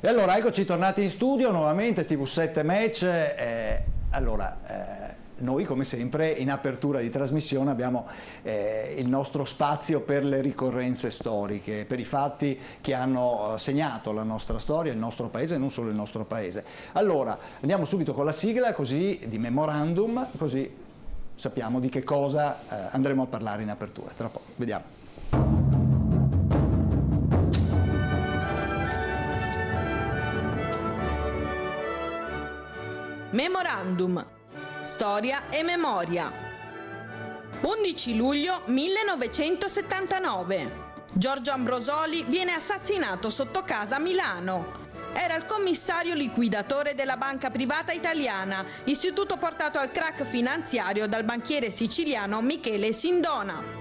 E allora eccoci tornati in studio nuovamente, TV7 Match. Noi come sempre in apertura di trasmissione abbiamo il nostro spazio per le ricorrenze storiche, per i fatti che hanno segnato la nostra storia, il nostro paese e non solo il nostro paese. Allora andiamo subito con la sigla così di Memorandum, così sappiamo di che cosa andremo a parlare in apertura. Tra poco, vediamo. Memorandum. Storia e memoria. 11 luglio 1979. Giorgio Ambrosoli viene assassinato sotto casa a Milano. Era il commissario liquidatore della banca privata italiana, istituto portato al crack finanziario dal banchiere siciliano Michele Sindona.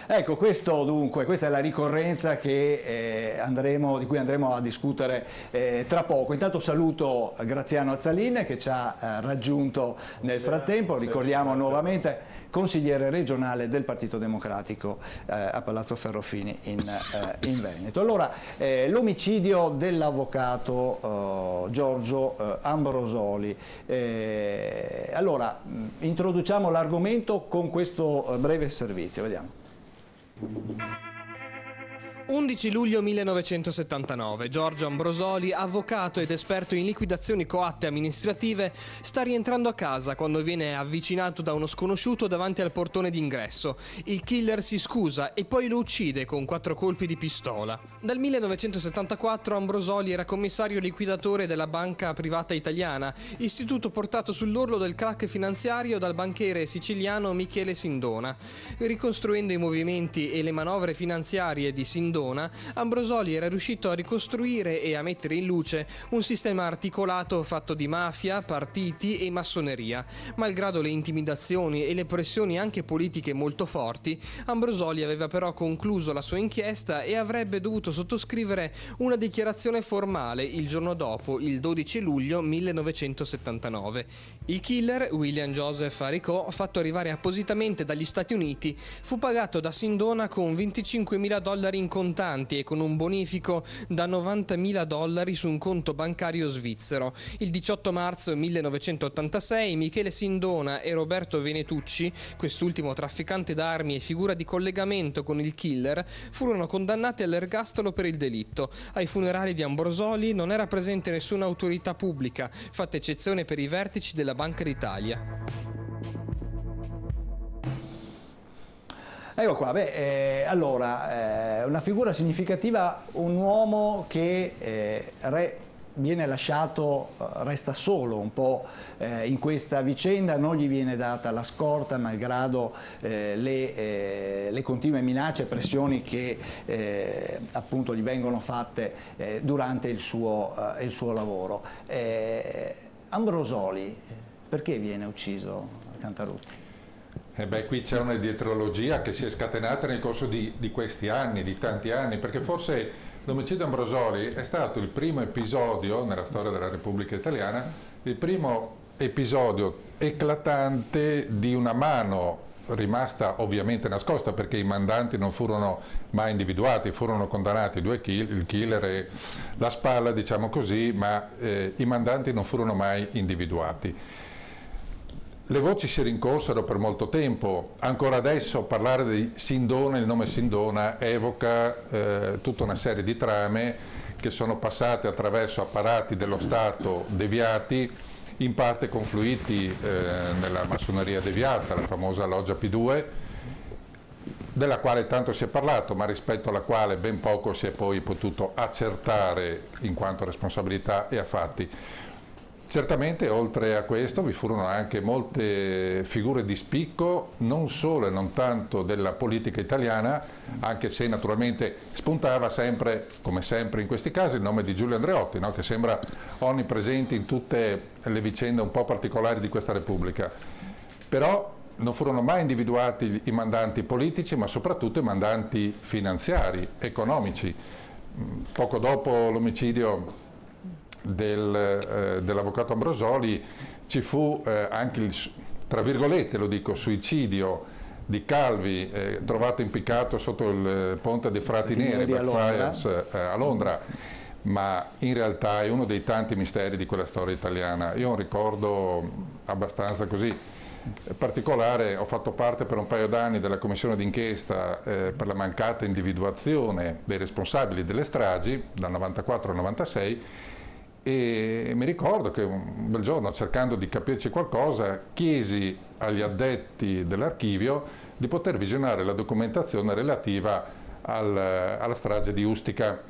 Ecco, questa è la ricorrenza che di cui andremo a discutere tra poco. Intanto saluto Graziano Azzalin che ci ha raggiunto nel frattempo, ricordiamo nuovamente consigliere regionale del Partito Democratico a Palazzo Ferrofini in Veneto. Allora, l'omicidio dell'avvocato Giorgio Ambrosoli. Allora, introduciamo l'argomento con questo breve servizio, vediamo. 11 luglio 1979. Giorgio Ambrosoli, avvocato ed esperto in liquidazioni coatte amministrative, sta rientrando a casa quando viene avvicinato da uno sconosciuto davanti al portone d'ingresso. Il killer si scusa e poi lo uccide con 4 colpi di pistola. Dal 1974 Ambrosoli era commissario liquidatore della banca privata italiana, istituto portato sull'orlo del crack finanziario dal banchiere siciliano Michele Sindona. Ricostruendo i movimenti e le manovre finanziarie di Sindona, Ambrosoli era riuscito a ricostruire e a mettere in luce un sistema articolato fatto di mafia, partiti e massoneria. Malgrado le intimidazioni e le pressioni anche politiche molto forti, Ambrosoli aveva però concluso la sua inchiesta e avrebbe dovuto sottoscrivere una dichiarazione formale il giorno dopo, il 12 luglio 1979. Il killer, William Joseph Haricot, fatto arrivare appositamente dagli Stati Uniti, fu pagato da Sindona con $25.000 in contanti e con un bonifico da $90.000 su un conto bancario svizzero. Il 18 marzo 1986 Michele Sindona e Roberto Venetucci, quest'ultimo trafficante d'armi e figura di collegamento con il killer, furono condannati all'ergastolo per il delitto. Ai funerali di Ambrosoli non era presente nessuna autorità pubblica, fatta eccezione per i vertici della Banca d'Italia. Ecco qua, allora, una figura significativa, un uomo che viene lasciato, resta solo un po' in questa vicenda, non gli viene data la scorta malgrado le continue minacce e pressioni che appunto gli vengono fatte durante il suo lavoro. Ambrosoli, perché viene ucciso a Cantalutti? Qui c'è una dietrologia che si è scatenata nel corso di questi anni, di tanti anni, perché forse l'omicidio Ambrosoli è stato il primo episodio nella storia della Repubblica Italiana, il primo episodio eclatante di una mano rimasta ovviamente nascosta, perché i mandanti non furono mai individuati, furono condannati il killer e la spalla, diciamo così, ma i mandanti non furono mai individuati. Le voci si rincorsero per molto tempo, ancora adesso parlare di Sindona, il nome Sindona evoca tutta una serie di trame che sono passate attraverso apparati dello Stato deviati, in parte confluiti nella massoneria deviata, la famosa loggia P2, della quale tanto si è parlato, ma rispetto alla quale ben poco si è poi potuto accertare in quanto a responsabilità e a fatti. Certamente oltre a questo vi furono anche molte figure di spicco, non solo e non tanto della politica italiana, anche se naturalmente spuntava sempre, come sempre in questi casi, il nome di Giulio Andreotti, no? Che sembra onnipresente in tutte le vicende un po' particolari di questa Repubblica. Però non furono mai individuati i mandanti politici, ma soprattutto i mandanti finanziari, economici. Poco dopo l'omicidio dell'avvocato Ambrosoli ci fu anche il, tra virgolette lo dico, suicidio di Calvi trovato impiccato sotto il ponte dei Frati Neri, Blackfriars, a Londra, ma in realtà è uno dei tanti misteri di quella storia italiana. Io ho un ricordo abbastanza così particolare. Ho fatto parte per un paio d'anni della commissione d'inchiesta per la mancata individuazione dei responsabili delle stragi dal 94 al 96, e mi ricordo che un bel giorno, cercando di capirci qualcosa, chiesi agli addetti dell'archivio di poter visionare la documentazione relativa alla strage di Ustica.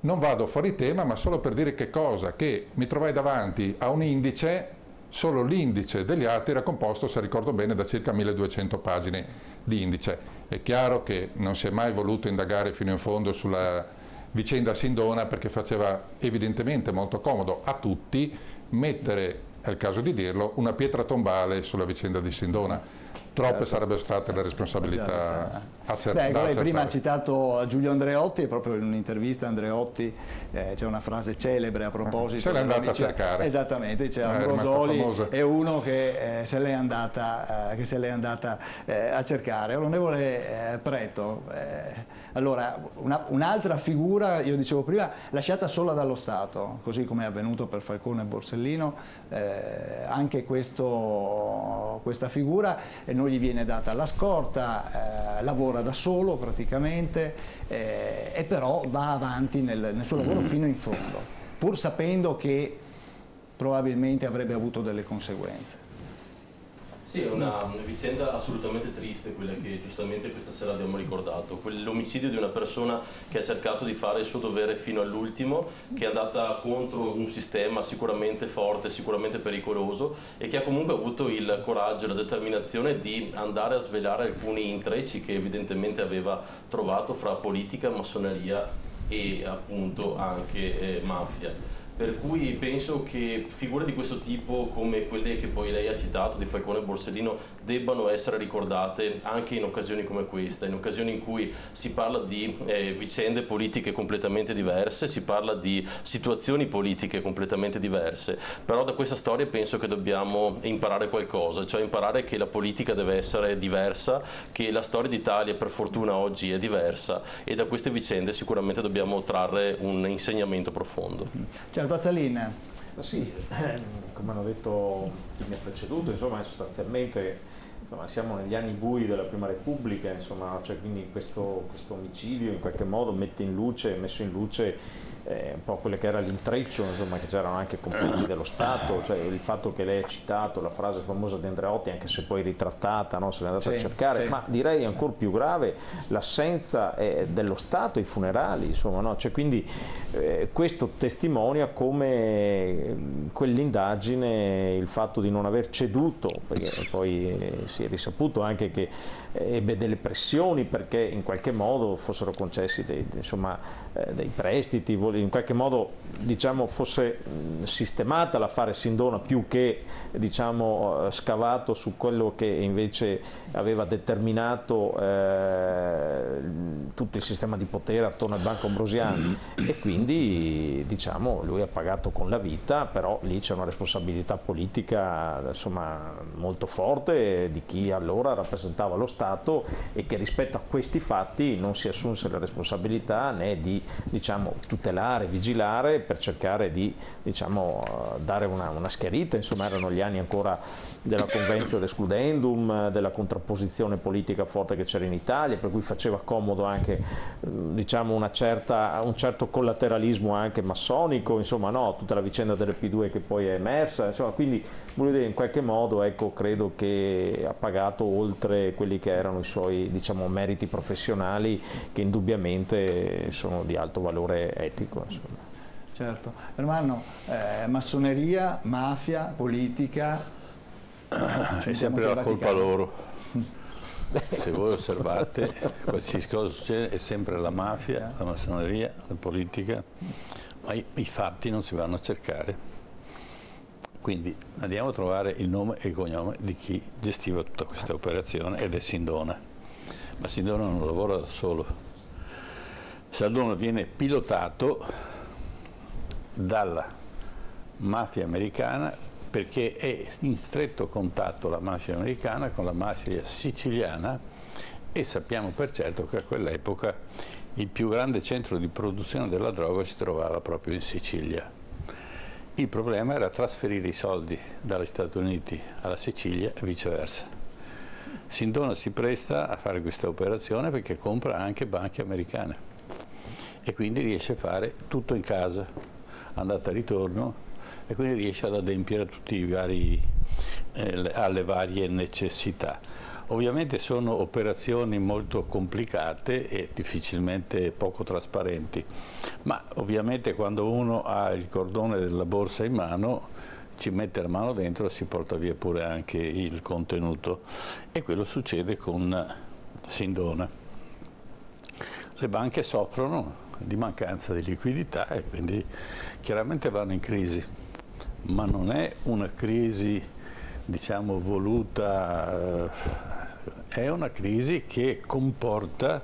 Non vado fuori tema, ma solo per dire che cosa, che mi trovai davanti a un indice. Solo l'indice degli atti era composto, se ricordo bene, da circa 1200 pagine di indice. È chiaro che non si è mai voluto indagare fino in fondo sulla vicenda Sindona, perché faceva evidentemente molto comodo a tutti mettere, è il caso di dirlo, una pietra tombale sulla vicenda di Sindona. Troppe sarebbero state le responsabilità accertate. Lei prima ha citato Giulio Andreotti, e proprio in un'intervista Andreotti c'è una frase celebre a proposito. Se l'è andata a cercare. Esattamente, c'è Ambrosoli, è uno che se l'è andata a cercare. Onorevole Preto, allora un'altra figura, io dicevo prima, lasciata sola dallo Stato, così come è avvenuto per Falcone e Borsellino, anche questa figura non gli viene data la scorta, lavora da solo praticamente, e però va avanti nel suo lavoro fino in fondo, pur sapendo che probabilmente avrebbe avuto delle conseguenze. Sì, è una vicenda assolutamente triste, quella che giustamente questa sera abbiamo ricordato, l'omicidio di una persona che ha cercato di fare il suo dovere fino all'ultimo, che è andata contro un sistema sicuramente forte, sicuramente pericoloso, e che ha comunque avuto il coraggio e la determinazione di andare a svelare alcuni intrecci che evidentemente aveva trovato fra politica, massoneria e appunto anche mafia. Per cui penso che figure di questo tipo, come quelle che poi lei ha citato di Falcone e Borsellino, debbano essere ricordate anche in occasioni come questa, in occasioni in cui si parla di vicende politiche completamente diverse, si parla di situazioni politiche completamente diverse, però da questa storia penso che dobbiamo imparare qualcosa, cioè imparare che la politica deve essere diversa, che la storia d'Italia per fortuna oggi è diversa, e da queste vicende sicuramente dobbiamo trarre un insegnamento profondo. Certo, Azzalin. Sì, come hanno detto chi mi ha preceduto, insomma, sostanzialmente siamo negli anni bui della Prima Repubblica, insomma, cioè, quindi questo omicidio in qualche modo messo in luce un po' quello che era l'intreccio, insomma, che c'erano anche componenti dello Stato, cioè il fatto che lei ha citato la frase famosa di Andreotti, anche se poi ritrattata, no? Se l'è andata a cercare, ma direi ancora più grave l'assenza dello Stato ai funerali, insomma, no? Cioè, quindi questo testimonia come quell'indagine, il fatto di non aver ceduto, perché poi si è risaputo anche che ebbe delle pressioni perché in qualche modo fossero concessi dei prestiti, in qualche modo fosse sistemata l'affare Sindona più che scavato su quello che invece aveva determinato tutto il sistema di potere attorno al Banco Ambrosiano, e quindi lui ha pagato con la vita, però lì c'è una responsabilità politica molto forte di chi allora rappresentava lo Stato e che rispetto a questi fatti non si assunse la responsabilità né di tutelare, vigilare per cercare di dare una schiarita. Insomma, erano gli anni ancora della Convenzio d'Escludendum, della contrapposizione politica forte che c'era in Italia, per cui faceva comodo anche un certo collateralismo anche massonico, insomma, no, tutta la vicenda delle P2 che poi è emersa, insomma, quindi in qualche modo credo che ha pagato oltre quelli che erano i suoi meriti professionali, che indubbiamente sono di alto valore etico, insomma. Certo. Ermanno, massoneria, mafia, politica, è sempre la colpa loro. Se voi osservate, qualsiasi cosa succede è sempre la mafia, la massoneria, la politica, ma i fatti non si vanno a cercare. Quindi andiamo a trovare il nome e il cognome di chi gestiva tutta questa operazione, ed è Sindona. Ma Sindona non lavora da solo. Sindona viene pilotato dalla mafia americana perché è in stretto contatto la mafia americana con la mafia siciliana, e sappiamo per certo che a quell'epoca il più grande centro di produzione della droga si trovava proprio in Sicilia. Il problema era trasferire i soldi dagli Stati Uniti alla Sicilia e viceversa. Sindona si presta a fare questa operazione perché compra anche banche americane e quindi riesce a fare tutto in casa, andata e ritorno, e quindi riesce ad adempiere a tutti i vari, alle varie necessità. Ovviamente sono operazioni molto complicate e difficilmente poco trasparenti, ma ovviamente quando uno ha il cordone della borsa in mano, ci mette la mano dentro e si porta via pure anche il contenuto, e quello succede con Sindona. Le banche soffrono di mancanza di liquidità e quindi chiaramente vanno in crisi, ma non è una crisi, diciamo, voluta, è una crisi che comporta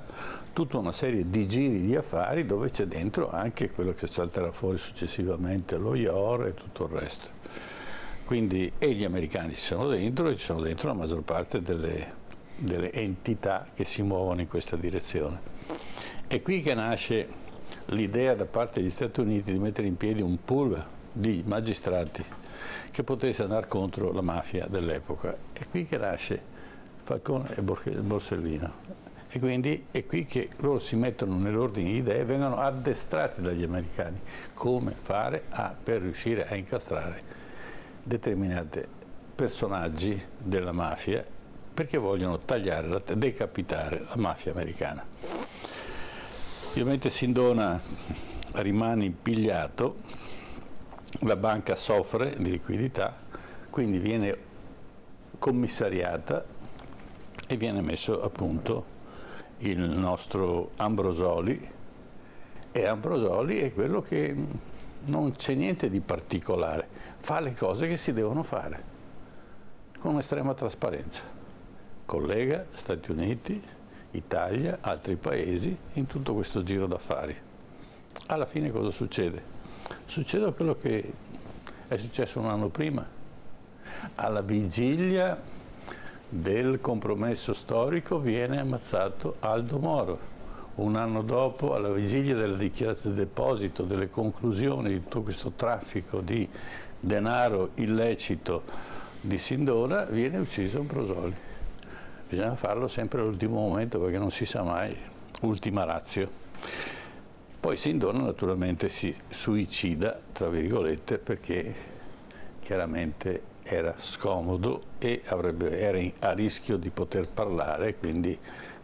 tutta una serie di giri di affari dove c'è dentro anche quello che salterà fuori successivamente, lo IOR e tutto il resto. Quindi, e gli americani ci sono dentro, e ci sono dentro la maggior parte delle entità che si muovono in questa direzione. È qui che nasce l'idea da parte degli Stati Uniti di mettere in piedi un pool di magistrati che potesse andare contro la mafia dell'epoca. È qui che nasce Falcone e Borsellino. E quindi è qui che loro si mettono nell'ordine di idee e vengono addestrati dagli americani come fare per riuscire a incastrare determinati personaggi della mafia, perché vogliono tagliare, decapitare la mafia americana. Ovviamente Sindona rimane impigliato, la banca soffre di liquidità, quindi viene commissariata e viene messo a punto il nostro Ambrosoli, e Ambrosoli è quello che non c'è niente di particolare, fa le cose che si devono fare con estrema trasparenza. Collega Stati Uniti, Italia, altri paesi in tutto questo giro d'affari. Alla fine cosa succede? Succede quello che è successo un anno prima, alla vigilia del compromesso storico viene ammazzato Aldo Moro. Un anno dopo, alla vigilia della dichiarazione di deposito, delle conclusioni di tutto questo traffico di denaro illecito di Sindona, viene ucciso Ambrosoli. Bisogna farlo sempre all'ultimo momento perché non si sa mai, ultima ratio. Poi Sindona naturalmente si suicida, tra virgolette, perché chiaramente era scomodo e era a rischio di poter parlare, quindi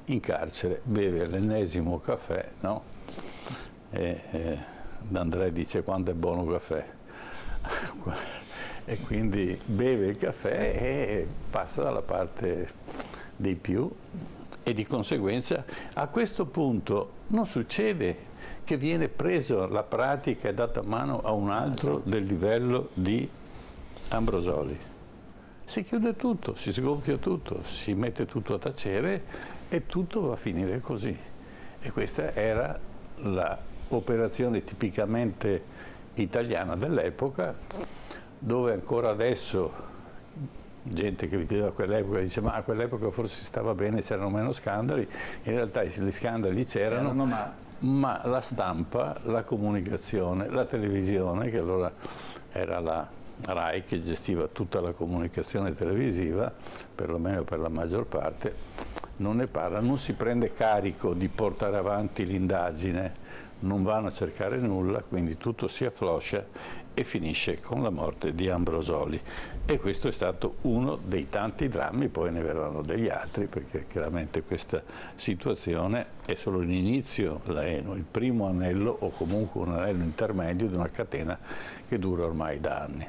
in carcere beve l'ennesimo caffè, no? D'André dice quanto è buono il caffè. E quindi beve il caffè e passa dalla parte dei più, e di conseguenza a questo punto non succede che viene preso la pratica e data mano a un altro del livello di Ambrosoli. Si chiude tutto, si sgonfia tutto, si mette tutto a tacere e tutto va a finire così. E questa era l'operazione tipicamente italiana dell'epoca, dove ancora adesso gente che viveva a quell'epoca dice ma a quell'epoca forse stava bene, c'erano meno scandali. In realtà gli scandali c'erano, ma la stampa, la comunicazione, la televisione, che allora era la RAI che gestiva tutta la comunicazione televisiva, perlomeno per la maggior parte, non ne parla, non si prende carico di portare avanti l'indagine, non vanno a cercare nulla, quindi tutto si affloscia e finisce con la morte di Ambrosoli. E questo è stato uno dei tanti drammi, poi ne verranno degli altri, perché chiaramente questa situazione è solo l'inizio, il primo anello o comunque un anello intermedio di una catena che dura ormai da anni.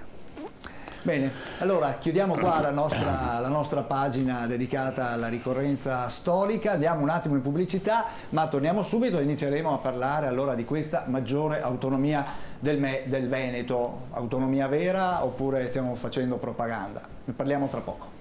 Bene, allora chiudiamo qua la nostra pagina dedicata alla ricorrenza storica, andiamo un attimo in pubblicità, ma torniamo subito e inizieremo a parlare allora di questa maggiore autonomia del Veneto, autonomia vera oppure stiamo facendo propaganda? Ne parliamo tra poco.